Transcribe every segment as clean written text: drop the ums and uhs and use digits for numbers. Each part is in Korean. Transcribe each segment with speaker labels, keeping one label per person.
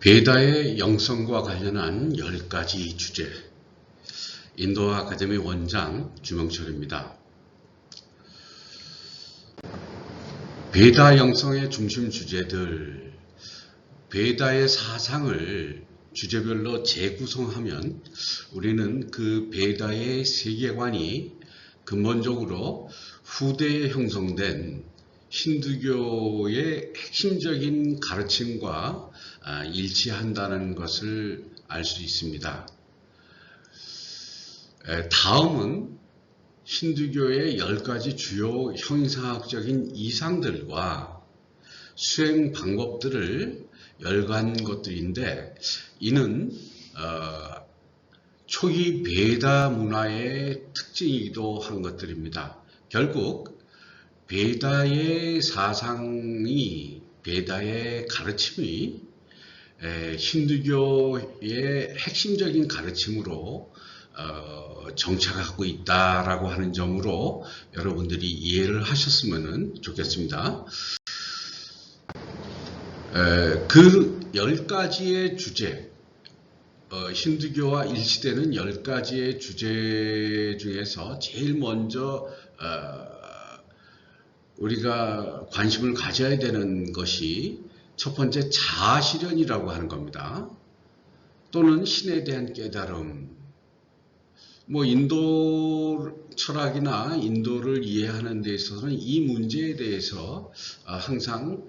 Speaker 1: 베다의 영성과 관련한 10가지 주제. 인도 아카데미 원장 주명철입니다. 베다 영성의 중심 주제들, 베다의 사상을 주제별로 재구성하면 우리는 그 베다의 세계관이 근본적으로 후대에 형성된 힌두교의 핵심적인 가르침과 일치한다는 것을 알 수 있습니다. 다음은 힌두교의 10가지 주요 형이상학적인 이상들과 수행 방법들을 열거한 것들인데, 이는 초기 베다 문화의 특징이기도 한 것들입니다. 결국 베다의 사상이, 베다의 가르침이 힌두교의 핵심적인 가르침으로 정착하고 있다라고 하는 점으로 여러분들이 이해를 하셨으면 좋겠습니다. 그 10가지의 주제, 힌두교와 일치되는 10가지의 주제 중에서 제일 먼저 우리가 관심을 가져야 되는 것이 첫 번째 자아실현이라고 하는 겁니다. 또는 신에 대한 깨달음. 인도 철학이나 인도를 이해하는 데 있어서는 이 문제에 대해서 항상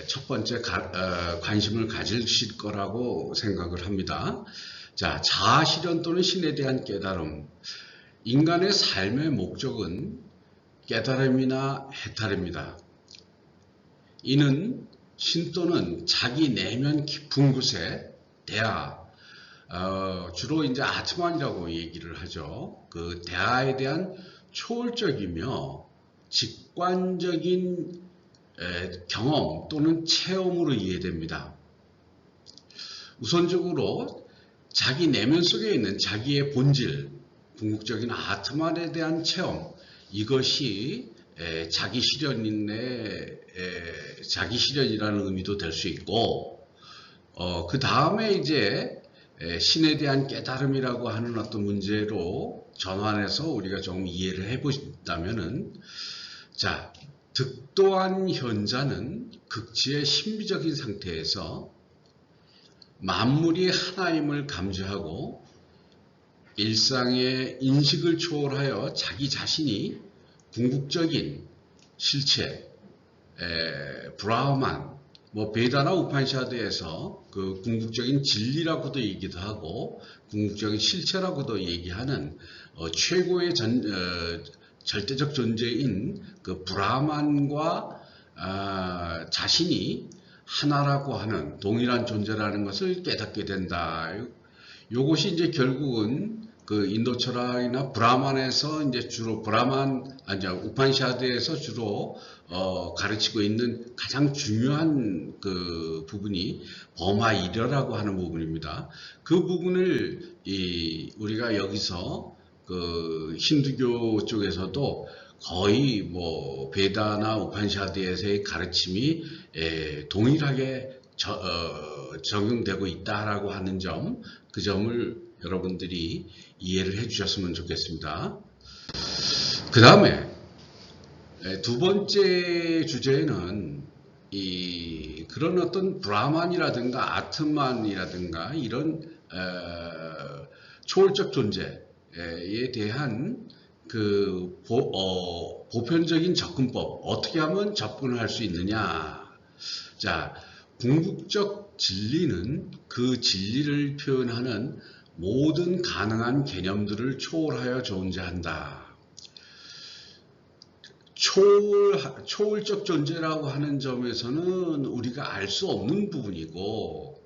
Speaker 1: 첫 번째 관심을 가지실 거라고 생각을 합니다. 자, 자아실현 또는 신에 대한 깨달음. 인간의 삶의 목적은 깨달음이나 해탈입니다. 이는 신 또는 자기 내면 깊은 곳에 대하, 주로 이제 아트만이라고 얘기를 하죠. 그 대하에 대한 초월적이며 직관적인 경험 또는 체험으로 이해됩니다. 우선적으로 자기 내면 속에 있는 자기의 본질, 궁극적인 아트만에 대한 체험, 이것이 자기 실현이라는 의미도 될 수 있고, 그 다음에 이제 신에 대한 깨달음이라고 하는 어떤 문제로 전환해서 우리가 좀 이해를 해보신다면은, 자, 득도한 현자는 극치의 신비적인 상태에서 만물이 하나임을 감지하고 일상의 인식을 초월하여 자기 자신이 궁극적인 실체, 브라흐만, 베다나 우판샤드에서 그 궁극적인 진리라고도 얘기도 하고 궁극적인 실체라고도 얘기하는 최고의 절대적 존재인 그 브라흐만과 자신이 하나라고 하는 동일한 존재라는 것을 깨닫게 된다. 요것이 이제 결국은 그 인도 철학이나 브라만에서 이제 주로 우판샤드에서 주로 가르치고 있는 가장 중요한 그 부분이 버마이려라고 하는 부분입니다. 그 부분을 우리가 여기서 그 힌두교 쪽에서도 거의 베다나 우판샤드에서의 가르침이 동일하게 적용되고 있다라고 하는 점, 그 점을 여러분들이 이해를 해 주셨으면 좋겠습니다. 그 다음에 두 번째 주제는 그런 어떤 브라만이라든가 아트만이라든가 이런 초월적 존재에 대한 그 보편적인 접근법, 어떻게 하면 접근을 할 수 있느냐. 자, 궁극적 진리는 그 진리를 표현하는 모든 가능한 개념들을 초월하여 존재한다. 초월적 존재라고 하는 점에서는 우리가 알 수 없는 부분이고,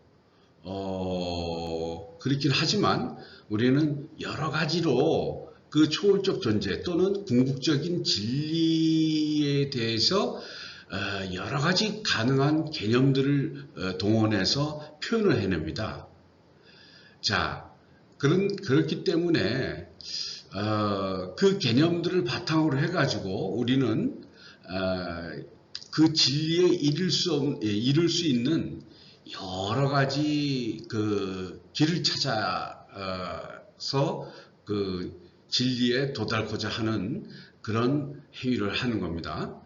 Speaker 1: 그렇긴 하지만 우리는 여러 가지로 그 초월적 존재 또는 궁극적인 진리에 대해서 여러 가지 가능한 개념들을 동원해서 표현을 해냅니다. 자, 그렇기 때문에 그 개념들을 바탕으로 해가지고 우리는 그 진리에 이를 수 있는 여러 가지 그 길을 찾아서 그 진리에 도달하고자 하는 그런 행위를 하는 겁니다.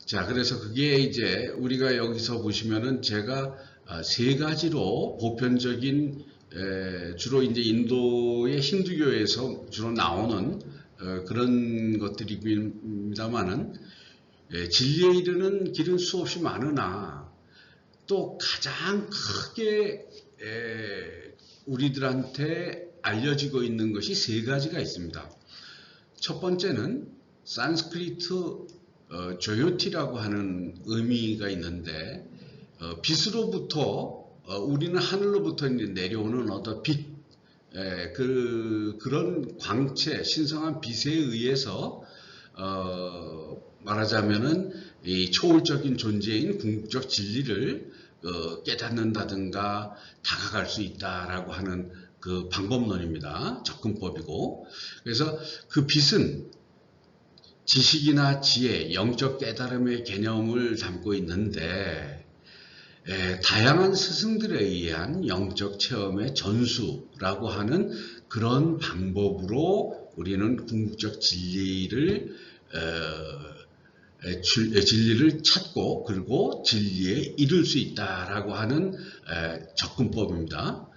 Speaker 1: 자, 그래서 그게 이제 우리가 여기서 보시면은 제가 세 가지로 보편적인 주로 이제 인도의 힌두교에서 주로 나오는 그런 것들입니다만은 진리에 이르는 길은 수없이 많으나 또 가장 크게 우리들한테 알려지고 있는 것이 세 가지가 있습니다. 첫 번째는 산스크리트 조요티라고 하는 의미가 있는데 빛으로부터 우리는 하늘로부터 내려오는 어떤 빛, 그런 광채, 신성한 빛에 의해서 말하자면은 이 초월적인 존재인 궁극적 진리를 깨닫는다든가 다가갈 수 있다라고 하는 그 방법론입니다. 접근법이고, 그래서 그 빛은 지식이나 지혜, 영적 깨달음의 개념을 담고 있는데 다양한 스승들에 의한 영적 체험의 전수라고 하는 그런 방법으로 우리는 궁극적 진리를 찾고 그리고 진리에 이룰 수 있다라고 하는 접근법입니다.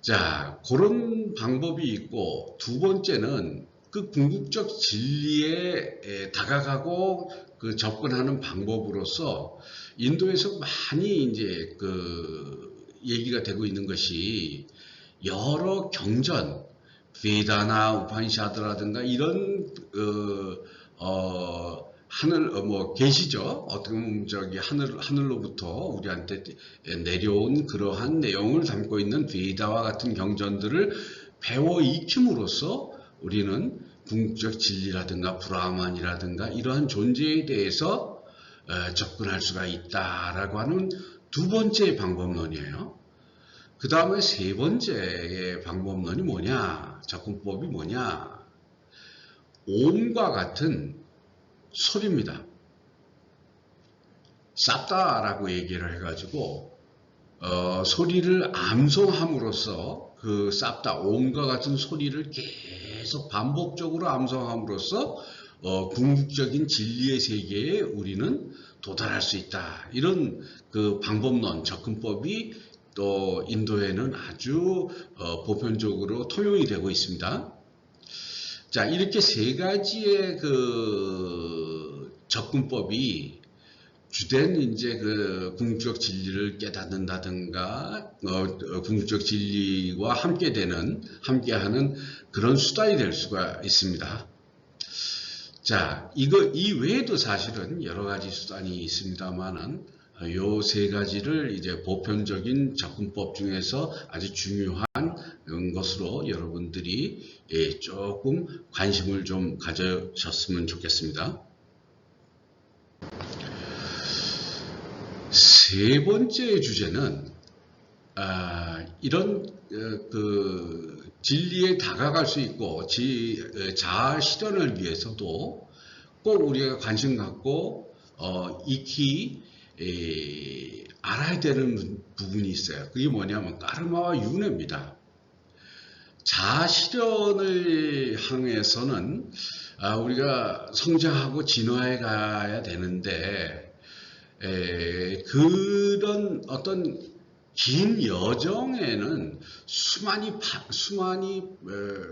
Speaker 1: 자, 그런 방법이 있고, 두 번째는 그 궁극적 진리에 다가가고 그 접근하는 방법으로서 인도에서 많이 이제 그 얘기가 되고 있는 것이 여러 경전, 베다나 우파니샤드라든가 이런 계시죠. 어떻게 보면 하늘로부터 우리한테 내려온 그러한 내용을 담고 있는 베다와 같은 경전들을 배워 익힘으로써 우리는 궁극적 진리라든가 브라만이라든가 이러한 존재에 대해서 접근할 수가 있다라고 하는 두 번째 방법론이에요. 그 다음에 세 번째의 방법론이 뭐냐? 접근법이 뭐냐? 옴과 같은 소리입니다. 쌉다라고 얘기를 해가지고 소리를 암송함으로써 그 쌉다 옴과 같은 소리를 계속 반복적으로 암송함으로써 궁극적인 진리의 세계에 우리는 도달할 수 있다. 이런 그 방법론 접근법이 또 인도에는 아주 보편적으로 통용이 되고 있습니다. 자, 이렇게 세 가지의 그 접근법이 주된 이제 그 궁극적 진리를 깨닫는다든가 궁극적 진리와 함께하는 그런 수단이 될 수가 있습니다. 자, 이 외에도 사실은 여러 가지 수단이 있습니다만은 요 세 가지를 이제 보편적인 접근법 중에서 아주 중요한 것으로 여러분들이 조금 관심을 좀 가져셨으면 좋겠습니다. 세 번째 주제는 이런 그 진리에 다가갈 수 있고 자아 실현을 위해서도 꼭 우리가 관심 갖고 익히 알아야 되는 부분이 있어요. 그게 뭐냐면 까르마와 윤회입니다. 자아 실현을 향해서는 우리가 성장하고 진화해 가야 되는데 그런 어떤 긴 여정에는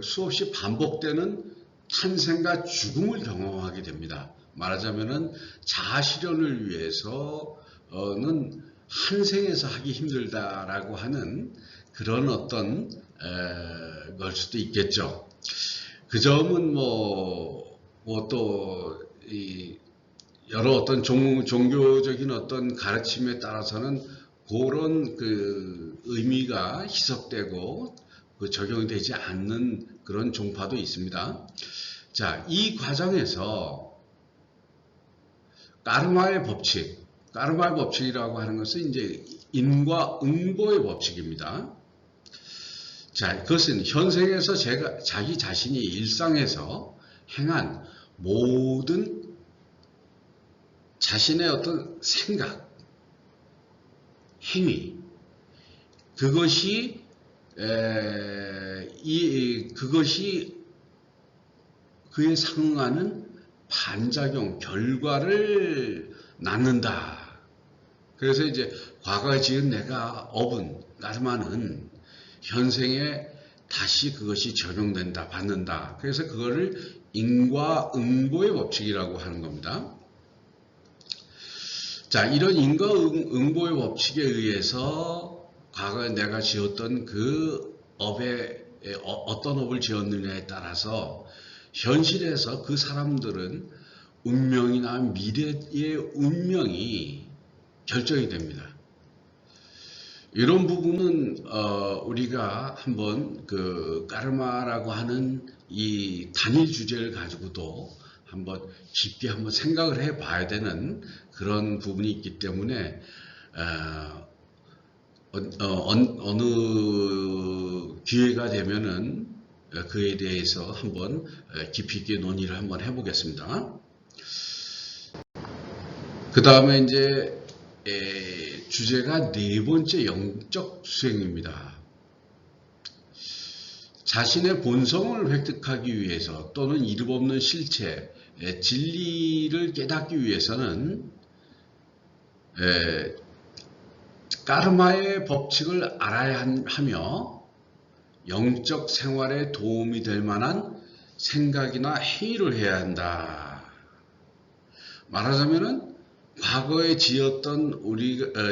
Speaker 1: 수없이 반복되는 탄생과 죽음을 경험하게 됩니다. 말하자면은 자아 실현을 위해서는 한 생에서 하기 힘들다라고 하는 그런 어떤 걸 수도 있겠죠. 그 점은 또 여러 어떤 종교적인 어떤 가르침에 따라서는 그런 그 의미가 희석되고 적용되지 않는 그런 종파도 있습니다. 자, 이 과정에서 까르마의 법칙이라고 하는 것은 이제 인과 응보의 법칙입니다. 자, 그것은 현생에서 자기 자신이 일상에서 행한 모든 자신의 어떤 생각, 행위, 그것이 그에 상응하는 반작용, 결과를 낳는다. 그래서 이제 과거에 지은 내가 업은, 까르마는 현생에 다시 그것이 적용된다, 받는다. 그래서 그거를 인과응보의 법칙이라고 하는 겁니다. 자, 이런 인과응보의 법칙에 의해서 과거에 내가 지었던 그 업에 어떤 업을 지었느냐에 따라서 현실에서 그 사람들은 운명이나 미래의 운명이 결정이 됩니다. 이런 부분은 우리가 한번 그 까르마라고 하는 이 단일 주제를 가지고도 한번 깊게 한번 생각을 해 봐야 되는 그런 부분이 있기 때문에 어느 기회가 되면은 그에 대해서 한번 깊이 있게 논의를 한번 해보겠습니다. 그 다음에 이제 주제가 네 번째 영적 수행입니다. 자신의 본성을 획득하기 위해서 또는 이름 없는 실체, 진리를 깨닫기 위해서는 까르마의 법칙을 알아야 하며 영적 생활에 도움이 될 만한 생각이나 행위를 해야 한다. 말하자면은 과거에 지었던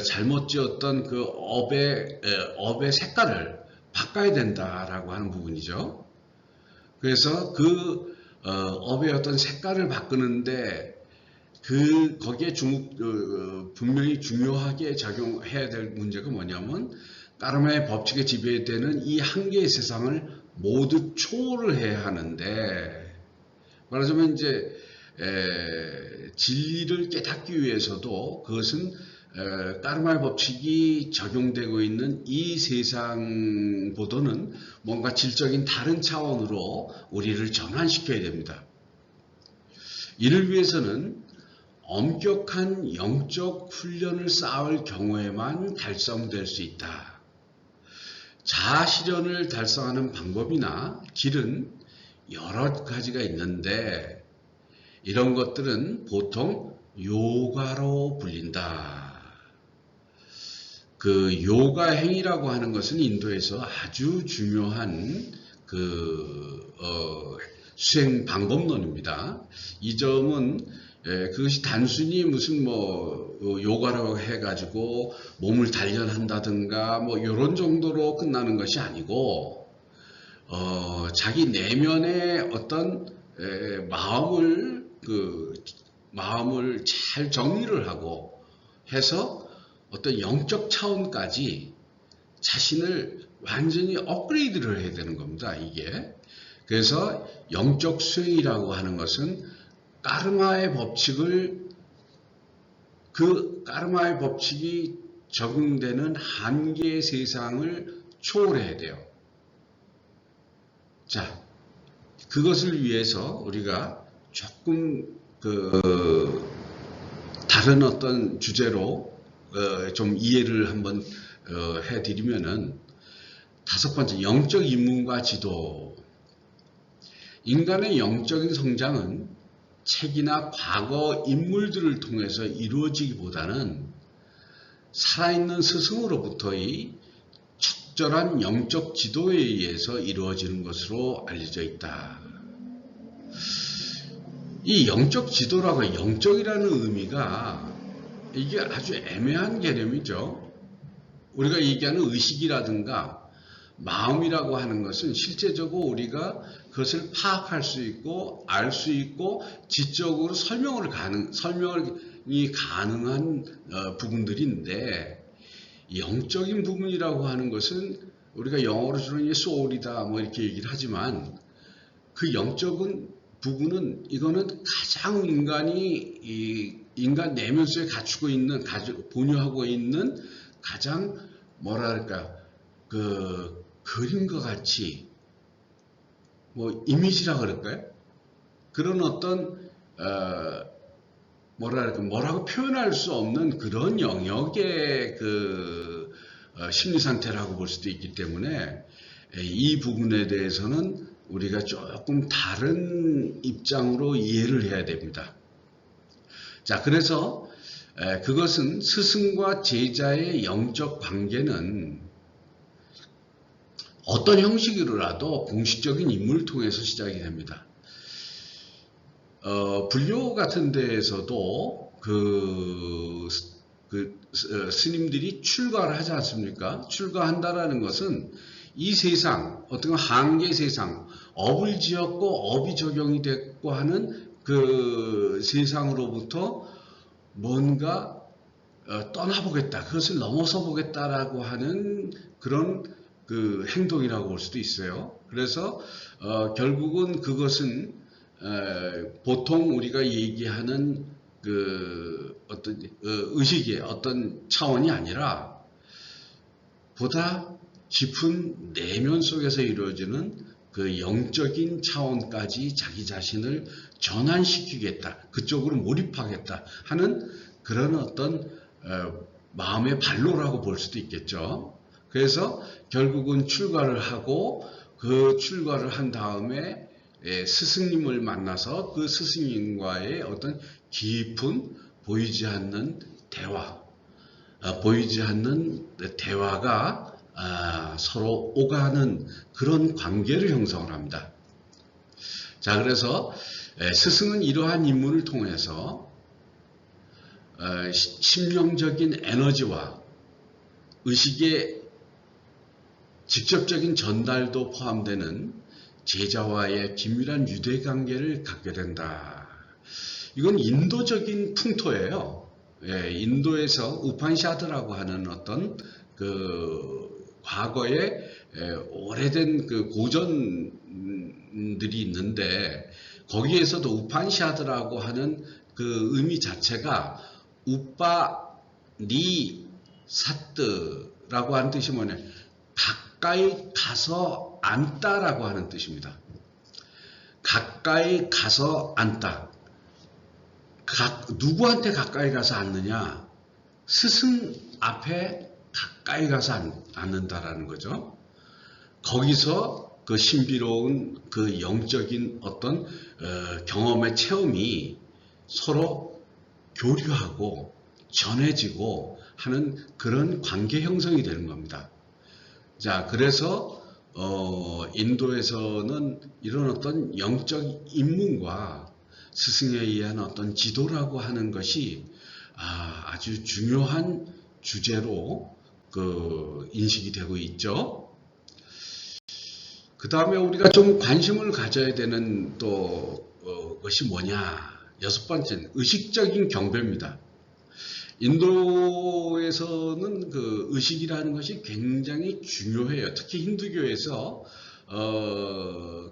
Speaker 1: 잘못 지었던 그 업의 색깔을 바꿔야 된다라고 하는 부분이죠. 그래서 그 업의 어떤 색깔을 바꾸는데 거기에 분명히 중요하게 작용해야 될 문제가 뭐냐면 까르마의 법칙에 지배되는 이 한 개의 세상을 모두 초월을 해야 하는데, 말하자면 이제 진리를 깨닫기 위해서도 그것은 까르마의 법칙이 적용되고 있는 이 세상보다는 뭔가 질적인 다른 차원으로 우리를 전환시켜야 됩니다. 이를 위해서는 엄격한 영적 훈련을 쌓을 경우에만 달성될 수 있다. 자아실현을 달성하는 방법이나 길은 여러 가지가 있는데 이런 것들은 보통 요가로 불린다. 그 요가 행위라고 하는 것은 인도에서 아주 중요한 수행 방법론입니다. 이 점은 그것이 단순히 무슨 요가라고 해가지고 몸을 단련한다든가 이런 정도로 끝나는 것이 아니고 자기 내면의 어떤 마음을 잘 정리를 하고 해서 어떤 영적 차원까지 자신을 완전히 업그레이드를 해야 되는 겁니다. 이게. 그래서 영적 수행이라고 하는 것은 까르마의 법칙이 적용되는 한계의 세상을 초월해야 돼요. 자, 그것을 위해서 우리가 조금 다른 어떤 주제로 좀 이해를 한번 해드리면은, 다섯 번째, 영적 입문과 지도. 인간의 영적인 성장은 책이나 과거 인물들을 통해서 이루어지기보다는 살아있는 스승으로부터의 적절한 영적 지도에 의해서 이루어지는 것으로 알려져 있다. 이 영적 지도라고, 영적이라는 의미가 이게 아주 애매한 개념이죠. 우리가 얘기하는 의식이라든가 마음이라고 하는 것은 실제적으로 우리가 그것을 파악할 수 있고 알 수 있고 지적으로 설명이 가능한 부분들인데, 영적인 부분이라고 하는 것은 우리가 영어로 주는 소울이다 이렇게 얘기를 하지만, 그 영적인 부분은 이거는 가장 인간 내면 속에 갖추고 있는, 보유하고 있는 가장 그림과 같이 이미지라 그럴까요? 그런 어떤 뭐라고 표현할 수 없는 그런 영역의 심리 상태라고 볼 수도 있기 때문에 이 부분에 대해서는 우리가 조금 다른 입장으로 이해를 해야 됩니다. 자, 그래서 그것은 스승과 제자의 영적 관계는 어떤 형식으로라도 공식적인 인물을 통해서 시작이 됩니다. 불교 같은 데에서도 스님들이 출가를 하지 않습니까? 출가한다라는 것은 이 세상, 어떤 한계 세상, 업을 지었고 업이 적용이 됐고 하는 그 세상으로부터 뭔가 떠나보겠다, 그것을 넘어서 보겠다라고 하는 그런 그 행동이라고 볼 수도 있어요. 그래서 결국은 그것은 보통 우리가 얘기하는 그 어떤 의식의 어떤 차원이 아니라 보다 깊은 내면 속에서 이루어지는 그 영적인 차원까지 자기 자신을 전환시키겠다, 그쪽으로 몰입하겠다 하는 그런 어떤 마음의 발로라고 볼 수도 있겠죠. 그래서 결국은 출가를 하고 그 출가를 한 다음에 스승님을 만나서 그 스승님과의 어떤 깊은 보이지 않는 대화, 보이지 않는 대화가 서로 오가는 그런 관계를 형성을 합니다. 자, 그래서 스승은 이러한 인물을 통해서 심령적인 에너지와 의식의 직접적인 전달도 포함되는 제자와의 긴밀한 유대관계를 갖게 된다. 이건 인도적인 풍토예요. 인도에서 우판샤드라고 하는 어떤 과거에 오래된 그 고전들이 있는데, 거기에서도 우판샤드라고 하는 그 의미 자체가 우빠니 사뜨라고 하는 뜻이 뭐냐, 가까이 가서 앉다라고 하는 뜻입니다. 가까이 가서 앉다. 누구한테 가까이 가서 앉느냐? 스승 앞에 가까이 가서 앉는다라는 거죠. 거기서 그 신비로운 그 영적인 어떤 경험의 체험이 서로 교류하고 전해지고 하는 그런 관계 형성이 되는 겁니다. 자, 그래서 인도에서는 이런 어떤 영적 입문과 스승에 의한 어떤 지도라고 하는 것이 아주 중요한 주제로 인식이 되고 있죠. 그 다음에 우리가 좀 관심을 가져야 되는 또 것이 뭐냐? 6번째는 의식적인 경배입니다. 인도에서는 그 의식이라는 것이 굉장히 중요해요. 특히 힌두교에서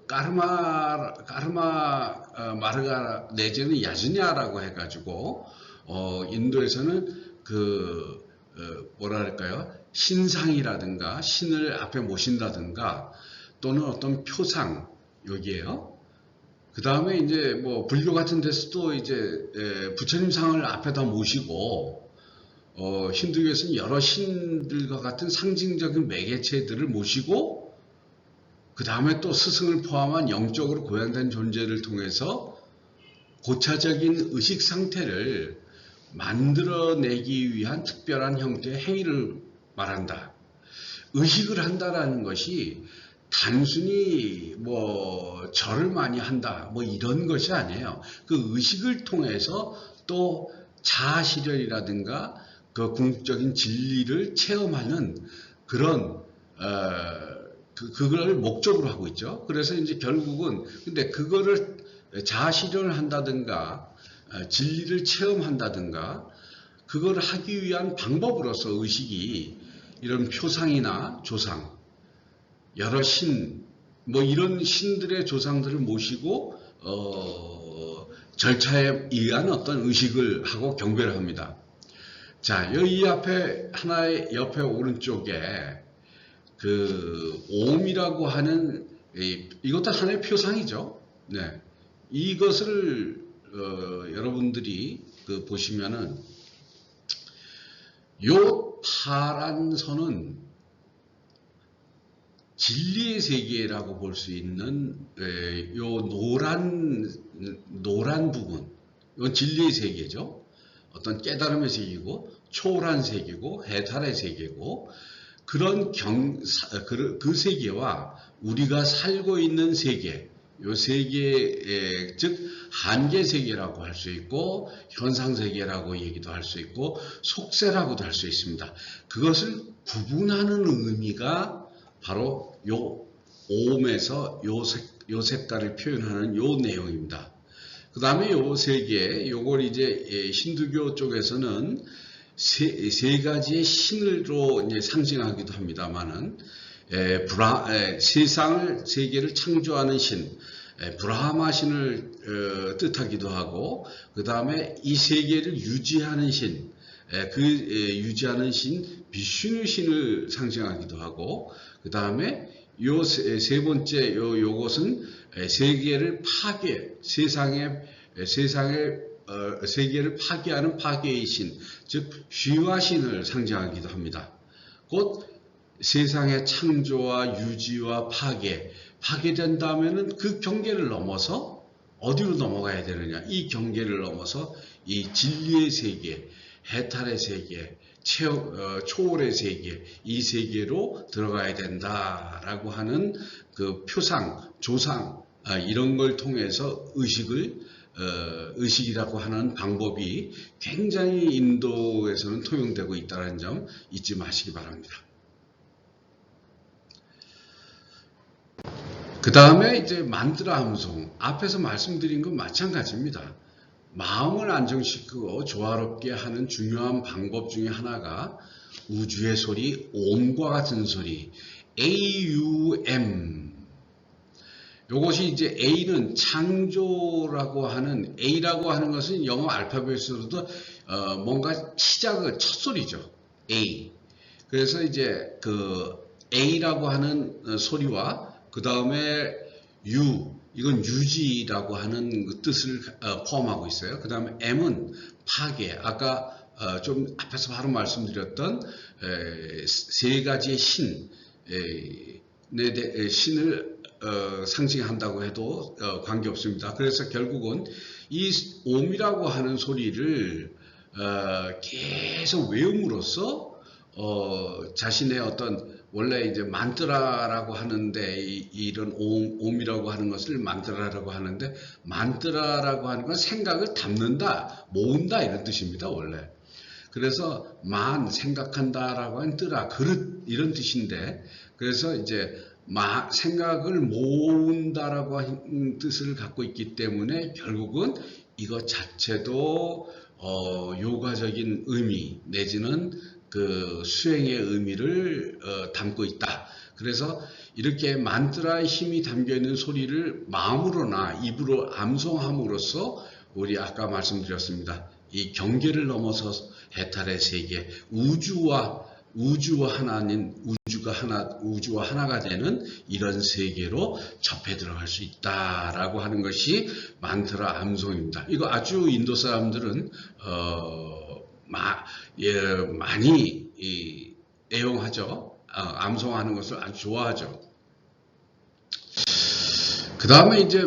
Speaker 1: 까르마 마르가 내지는 야즈냐라고 해가지고 인도에서는 뭐랄까요, 신상이라든가 신을 앞에 모신다든가 또는 어떤 표상, 여기에요. 그 다음에 이제 뭐 불교 같은 데서도 이제 부처님 상을 앞에다 모시고 힌두교에서는 여러 신들과 같은 상징적인 매개체들을 모시고 그 다음에 또 스승을 포함한 영적으로 고양된 존재를 통해서 고차적인 의식 상태를 만들어내기 위한 특별한 형태의 행위를 말한다. 의식을 한다라는 것이 단순히 뭐 절을 많이 한다 뭐 이런 것이 아니에요. 그 의식을 통해서 또 자아실현이라든가 그 궁극적인 진리를 체험하는 그런 그걸 목적으로 하고 있죠. 그래서 이제 결국은 근데 그거를 자아실현을 한다든가 진리를 체험한다든가 그걸 하기 위한 방법으로서 의식이 이런 표상이나 조상, 여러 신, 뭐 이런 신들의 조상들을 모시고 절차에 의한 어떤 의식을 하고 경배를 합니다. 자, 여기 앞에 하나의 옆에 오른쪽에 그 옴이라고 하는 이것도 하나의 표상이죠. 네, 이것을 여러분들이 그 보시면은 요 파란 선은 진리의 세계라고 볼 수 있는 요 노란 부분, 이건 진리의 세계죠. 어떤 깨달음의 세계고 초월한 세계고 해탈의 세계고 그런 그 세계와 우리가 살고 있는 세계, 요 세계, 즉 한계 세계라고 할 수 있고 현상 세계라고 얘기도 할 수 있고 속세라고도 할 수 있습니다. 그것을 구분하는 의미가 바로 요 오음에서 요 색깔을 표현하는 요 내용입니다. 그 다음에 요 세계, 요걸 이제 힌두교 쪽에서는 세 가지의 신으로 이제 상징하기도 합니다만은 세계를 창조하는 신, 브라하마 신을 뜻하기도 하고, 그 다음에 이 세계를 유지하는 신, 유지하는 신 비슈누 신을 상징하기도 하고, 그 다음에 요 세 번째 요것은 세계를 세계를 파괴하는 파괴의 신, 즉 휘와 신을 상징하기도 합니다. 곧 세상의 창조와 유지와 파괴된다면은 그 경계를 넘어서 어디로 넘어가야 되느냐? 이 경계를 넘어서 이 진리의 세계, 해탈의 세계, 초월의 세계, 이 세계로 들어가야 된다라고 하는 그 표상, 조상, 이런 걸 통해서 의식이라고 하는 방법이 굉장히 인도에서는 통용되고 있다는 점 잊지 마시기 바랍니다. 그 다음에 이제 만트라 함송, 앞에서 말씀드린 건 마찬가지입니다. 마음을 안정시키고 조화롭게 하는 중요한 방법 중에 하나가 우주의 소리, 옴과 같은 소리, AUM. 요것이 이제 A는 창조라고 하는, A라고 하는 것은 영어 알파벳으로도 뭔가 시작의 첫 소리죠. A. 그래서 이제 그 A라고 하는 소리와 그 다음에 U, 이건 유지라고 하는 그 뜻을 포함하고 있어요. 그 다음에 M은 파괴, 아까 좀 앞에서 바로 말씀드렸던 세 가지의 신을 상징한다고 해도 관계없습니다. 그래서 결국은 이 옴이라고 하는 소리를 계속 외움으로써 자신의 어떤 원래 이제 만트라라고 하는데 이런 옴이라고 하는 것을 만트라라고 하는데 만트라라고 하는 건 생각을 담는다, 모은다 이런 뜻입니다 원래. 그래서 생각한다라고 하는 뜨라 그릇 이런 뜻인데 그래서 이제 생각을 모은다라고 하는 뜻을 갖고 있기 때문에 결국은 이것 자체도 요가적인 의미 내지는 그 수행의 의미를 담고 있다. 그래서 이렇게 만트라의 힘이 담겨 있는 소리를 마음으로나 입으로 암송함으로써 우리 아까 말씀드렸습니다. 이 경계를 넘어서 해탈의 세계, 우주와 하나가 되는 이런 세계로 접해 들어갈 수 있다라고 하는 것이 만트라 암송입니다. 이거 아주 인도 사람들은 많이 애용하죠. 암송하는 것을 아주 좋아하죠. 그 다음에 이제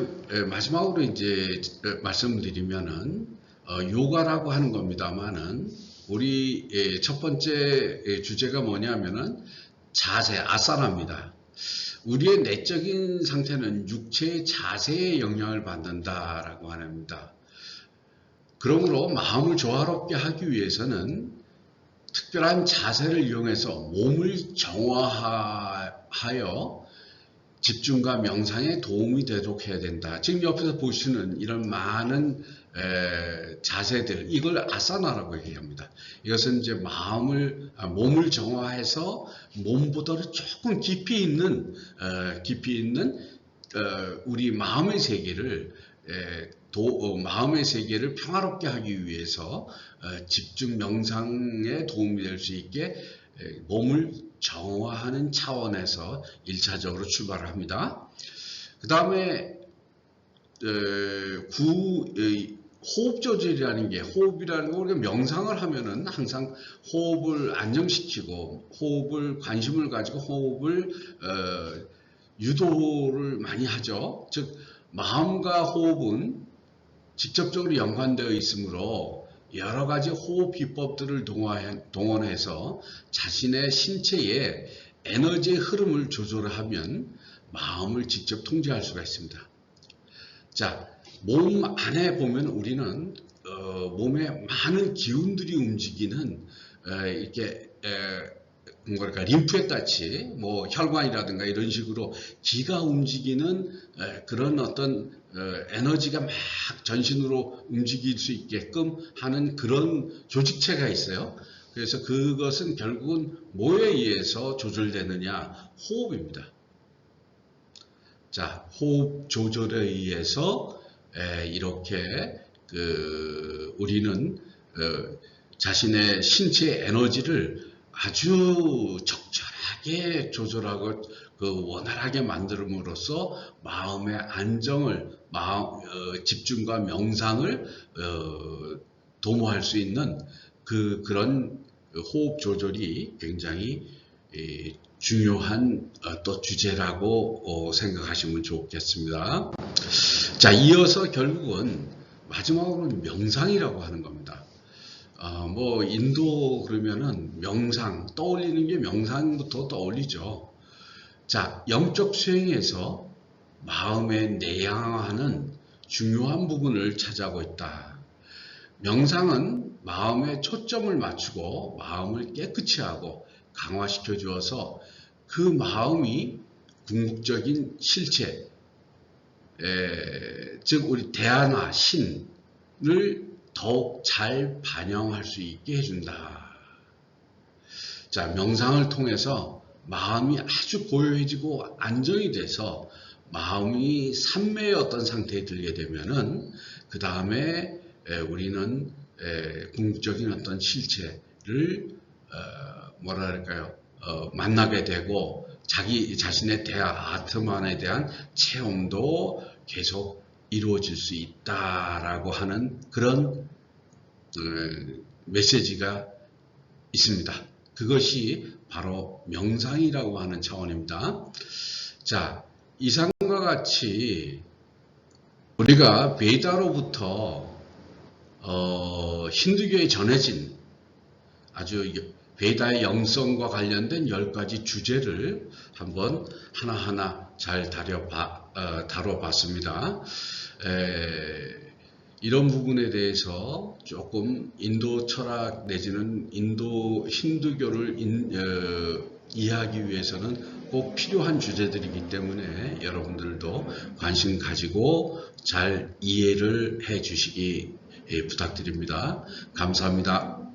Speaker 1: 마지막으로 이제 말씀드리면은 요가라고 하는 겁니다만은 우리 첫 번째 주제가 뭐냐면은 자세, 아사나입니다. 우리의 내적인 상태는 육체의 자세에 영향을 받는다라고 합니다. 그러므로 마음을 조화롭게 하기 위해서는 특별한 자세를 이용해서 몸을 정화하여 집중과 명상에 도움이 되도록 해야 된다. 지금 옆에서 보시는 이런 많은 자세들, 이걸 아사나라고 얘기합니다. 이것은 이제 몸을 정화해서 몸보다도 조금 깊이 있는 우리 마음의 세계를 평화롭게 하기 위해서 집중 명상에 도움이 될 수 있게 몸을 정화하는 차원에서 1차적으로 출발을 합니다. 그 다음에 호흡 조절이라는 게, 호흡이라는 거 우리가 명상을 하면은 항상 호흡을 안정시키고 호흡을 관심을 가지고 호흡을 유도를 많이 하죠. 즉 마음과 호흡은 직접적으로 연관되어 있으므로 여러 가지 호흡 기법들을 동원해서 자신의 신체의 에너지의 흐름을 조절하면 마음을 직접 통제할 수가 있습니다. 자, 몸 안에 보면 우리는 몸에 많은 기운들이 움직이는 이렇게 뭐랄까 림프액 같이 뭐 혈관이라든가 이런 식으로 기가 움직이는 그런 어떤 에너지가 막 전신으로 움직일 수 있게끔 하는 그런 조직체가 있어요. 그래서 그것은 결국은 뭐에 의해서 조절되느냐? 호흡입니다. 자, 호흡 조절에 의해서 이렇게 우리는 자신의 신체의 에너지를 아주 적절하게 조절하고 원활하게 만들므로써 마음의 안정을, 집중과 명상을 도모할 수 있는 그런 호흡 조절이 굉장히 중요한 또 주제라고 생각하시면 좋겠습니다. 자, 이어서 결국은 마지막으로는 명상이라고 하는 겁니다. 뭐 인도 그러면은 명상 떠올리는 게 명상부터 떠올리죠. 자, 영적 수행에서 마음의 내향하는 중요한 부분을 차지하고 있다. 명상은 마음에 초점을 맞추고 마음을 깨끗이 하고 강화시켜 주어서 그 마음이 궁극적인 실체, 즉 우리 대안화 신을 더욱 잘 반영할 수 있게 해준다. 자, 명상을 통해서 마음이 아주 고요해지고 안정이 돼서 마음이 산매의 어떤 상태에 들게 되면은 그 다음에 우리는 궁극적인 어떤 실체를 뭐랄까요, 만나게 되고 자기 자신의 대화 아트만에 대한 체험도 계속 이루어질 수 있다라고 하는 그런 메시지가 있습니다. 그것이 바로 명상이라고 하는 차원입니다. 자, 이상과 같이 우리가 베다로부터 힌두교에 전해진 아주 베다의 영성과 관련된 10가지 주제를 한번 하나하나 잘 다뤄봤습니다. 이런 부분에 대해서 조금 인도 철학 내지는 인도 힌두교를 이해하기 위해서는 꼭 필요한 주제들이기 때문에 여러분들도 관심 가지고 잘 이해를 해 주시기 부탁드립니다. 감사합니다.